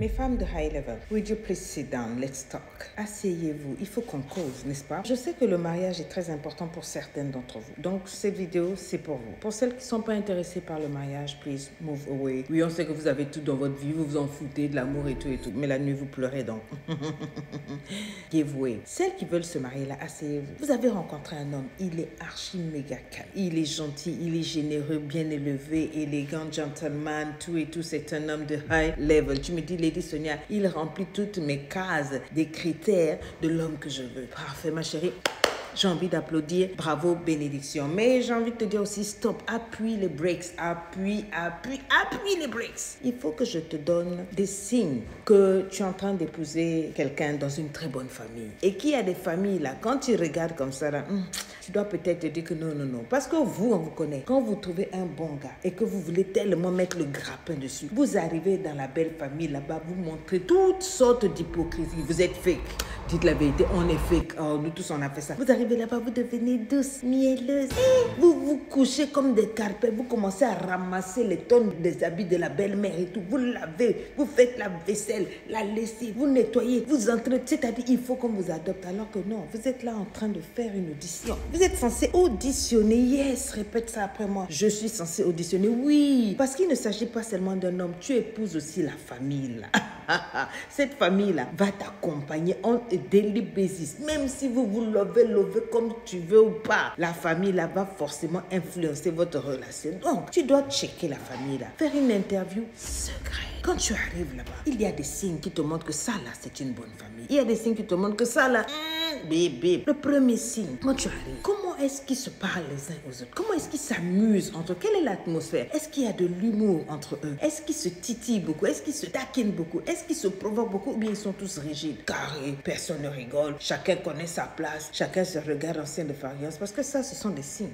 Mes femmes de high level, would you please sit down, let's talk. Asseyez-vous, il faut qu'on cause, n'est-ce pas? Je sais que le mariage est très important pour certaines d'entre vous. Donc, cette vidéo, c'est pour vous. Pour celles qui ne sont pas intéressées par le mariage, please move away. Oui, on sait que vous avez tout dans votre vie, vous vous en foutez de l'amour et tout. Mais la nuit, vous pleurez donc. Give way. Celles qui veulent se marier là, asseyez-vous. Vous avez rencontré un homme, il est archi méga calme. Il est gentil, il est généreux, bien élevé, élégant, gentleman, tout et tout. C'est un homme de high level. Tu me dis, Lady Sonia, il remplit toutes mes cases, des critères de l'homme que je veux. Parfait, ma chérie. J'ai envie d'applaudir. Bravo, bénédiction. Mais j'ai envie de te dire aussi, stop, appuie les breaks. Appuie les breaks. Il faut que je te donne des signes que tu es en train d'épouser quelqu'un dans une très bonne famille. Et qu'il y a des familles là, quand tu regardes comme ça là, tu dois peut-être te dire que non. Parce que vous, on vous connaît. Quand vous trouvez un bon gars et que vous voulez tellement mettre le grappin dessus, vous arrivez dans la belle famille là-bas, vous montrez toutes sortes d'hypocrisie. Vous êtes fake. Dites la vérité, on est fake. Oh, nous tous, on a fait ça. Vous arrivez là-bas, vous devenez douce, mielleuse. Vous vous couchez comme des carpets. Vous commencez à ramasser les tonnes des habits de la belle-mère et tout. Vous lavez, vous faites la vaisselle, la lessive, vous nettoyez, vous entrez. C'est-à-dire, il faut qu'on vous adopte. Alors que non, vous êtes là en train de faire une audition. Vous êtes censé auditionner. Yes, répète ça après moi. Je suis censé auditionner. Oui, parce qu'il ne s'agit pas seulement d'un homme. Tu épouses aussi la famille là. Cette famille-là va t'accompagner en daily basis. Même si vous vous lovez comme tu veux ou pas, la famille-là va forcément influencer votre relation. Donc, tu dois checker la famille-là. Faire une interview secrète. Quand tu arrives là-bas, il y a des signes qui te montrent que ça là, c'est une bonne famille. Il y a des signes qui te montrent que ça là, bébé. Le premier signe, quand tu arrives, comment est-ce qu'ils se parlent les uns aux autres? Comment est-ce qu'ils s'amusent entre eux? Quelle est l'atmosphère? Est-ce qu'il y a de l'humour entre eux? Est-ce qu'ils se titillent beaucoup? Est-ce qu'ils se taquinent beaucoup? Est-ce qu'ils se provoquent beaucoup? Ou bien ils sont tous rigides, carrés, personne ne rigole, chacun connaît sa place, chacun se regarde en scène de faïence? Parce que ça, ce sont des signes.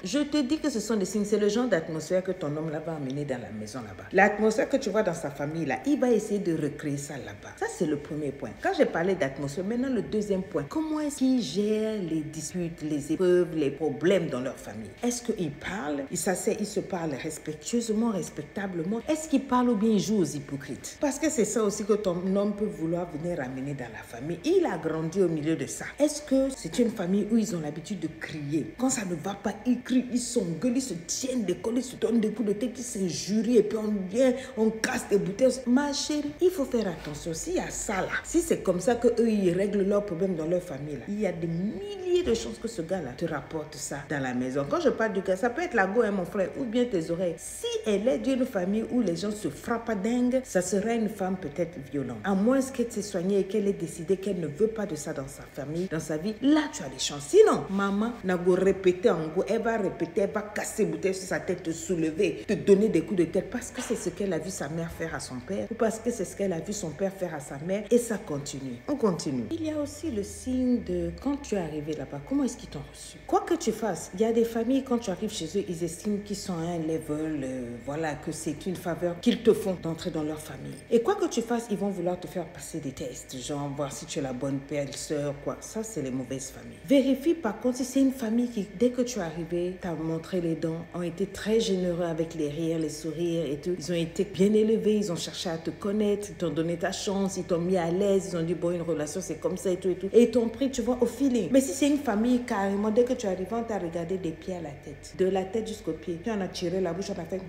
Je te dis que ce sont des signes. C'est le genre d'atmosphère que ton homme là va amener dans la maison là-bas. L'atmosphère que tu vois dans sa famille là, il va essayer de recréer ça là-bas. Ça, c'est le premier point. Quand j'ai parlé d'atmosphère, maintenant le deuxième point. Comment est-ce qu'ils gèrent les disputes, les épreuves, les problèmes dans leur famille? Est-ce qu'ils parlent? Ils s'asseyent, ils se parlent respectueusement, respectablement? Est-ce qu'ils parlent ou bien ils jouent aux hypocrites? Parce que c'est ça aussi que ton homme peut vouloir venir amener dans la famille. Il a grandi au milieu de ça. Est-ce que c'est une famille où ils ont l'habitude de crier? Quand ça ne va pas, ils crient. Ils s'engueulent, ils se tiennent des colles, ils se donnent des coups de tête, ils s'injurient et puis on vient, on casse des bouteilles. Ma chérie, il faut faire attention. S'il y a ça là, si c'est comme ça qu'eux ils règlent leurs problèmes dans leur famille là, il y a des milliers de chances que ce gars là te rapporte ça dans la maison. Quand je parle du gars, ça peut être la go, hein, mon frère, ou bien tes oreilles. Si elle est d'une famille où les gens se frappent à dingue, ça serait une femme peut-être violente. À moins qu'elle s'est soignée et qu'elle ait décidé qu'elle ne veut pas de ça dans sa famille, dans sa vie, là tu as des chances. Sinon, maman n'a go répéter en go, elle va répéter, elle va casser bouteille sur sa tête, te soulever, te donner des coups de tête parce que c'est ce qu'elle a vu sa mère faire à son père ou parce que c'est ce qu'elle a vu son père faire à sa mère et ça continue. On continue. Il y a aussi le signe de quand tu es arrivé là-bas, comment est-ce qu'ils t'ont reçu? Quoi que tu fasses, il y a des familles quand tu arrives chez eux, ils estiment qu'ils sont à un level, voilà, que c'est une faveur qu'ils te font d'entrer dans leur famille. Et quoi que tu fasses, ils vont vouloir te faire passer des tests, genre voir si tu es la bonne belle-sœur, quoi. Ça, c'est les mauvaises familles. Vérifie par contre si c'est une famille qui, dès que tu es arrivé, t'a montré les dents, ont été très généreux avec les rires, les sourires et tout. Ils ont été bien élevés, ils ont cherché à te connaître, ils t'ont donné ta chance, ils t'ont mis à l'aise, ils ont dit bon, une relation c'est comme ça et tout et tout. Et ils t'ont pris, tu vois, au feeling. Mais si c'est une famille carrément, dès que tu arrives, on t'a regardé des pieds à la tête, de la tête jusqu'aux pieds. Puis on a tiré la bouche, on a fait...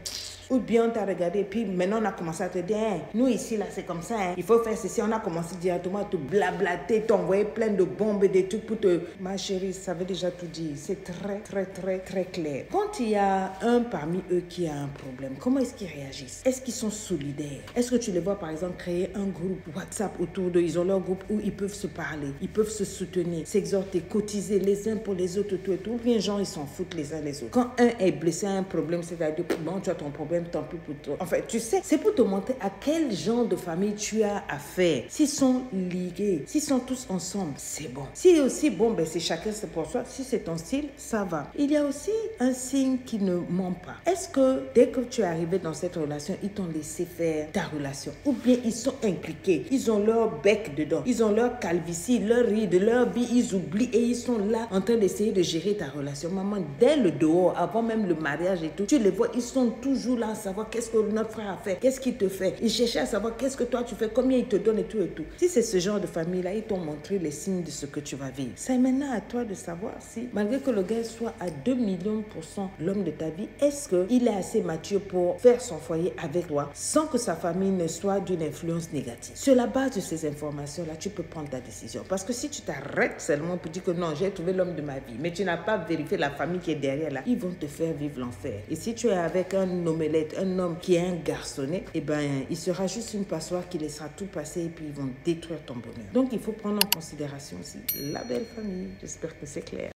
Ou bien on t'a regardé et puis maintenant on a commencé à te dire hein, nous ici là c'est comme ça, hein. Il faut faire ceci. On a commencé directement à te blablater, t'envoyer plein de bombes et des trucs pour te... Ma chérie, ça veut déjà tout dire. C'est très clair. Quand il y a un parmi eux qui a un problème, comment est-ce qu'ils réagissent? Est-ce qu'ils sont solidaires? Est-ce que tu les vois par exemple créer un groupe WhatsApp autour d'eux? Ils ont leur groupe où ils peuvent se parler, ils peuvent se soutenir, s'exhorter, cotiser les uns pour les autres, tout et tout. Ou bien genre ils s'en foutent les uns les autres. Quand un est blessé à un problème, c'est-à-dire bon tu as ton problème, tant pis pour toi. En fait, tu sais, c'est pour te montrer à quel genre de famille tu as affaire. S'ils sont ligués, s'ils sont tous ensemble, c'est bon. Si aussi bon, ben c'est chacun c'est pour soi. Si c'est ton style, ça va. Il y a aussi un signe qui ne ment pas. Est-ce que dès que tu es arrivé dans cette relation, ils t'ont laissé faire ta relation? Ou bien ils sont impliqués, ils ont leur bec dedans, ils ont leur calvitie, leur ride, leur vie, ils oublient et ils sont là en train d'essayer de gérer ta relation. Maman, dès le dehors, avant même le mariage et tout, tu les vois, ils sont toujours là là à savoir qu'est-ce que notre frère a fait, qu'est-ce qu'il te fait. Ils cherchaient à savoir qu'est-ce que toi tu fais, combien il te donne et tout et tout. Si c'est ce genre de famille-là, ils t'ont montré les signes de ce que tu vas vivre. C'est maintenant à toi de savoir si, malgré que le gars soit à 2 millions % l'homme de ta vie, est-ce qu'il est assez mature pour faire son foyer avec toi sans que sa famille ne soit d'une influence négative. Sur la base de ces informations-là, tu peux prendre ta décision. Parce que si tu t'arrêtes seulement pour dire que non, j'ai trouvé l'homme de ma vie, mais tu n'as pas vérifié la famille qui est derrière là, ils vont te faire vivre l'enfer. Et si tu es avec un omelette, un homme qui est un garçonnet, eh ben, il sera juste une passoire qui laissera tout passer et puis ils vont détruire ton bonheur. Donc, il faut prendre en considération aussi la belle famille. J'espère que c'est clair.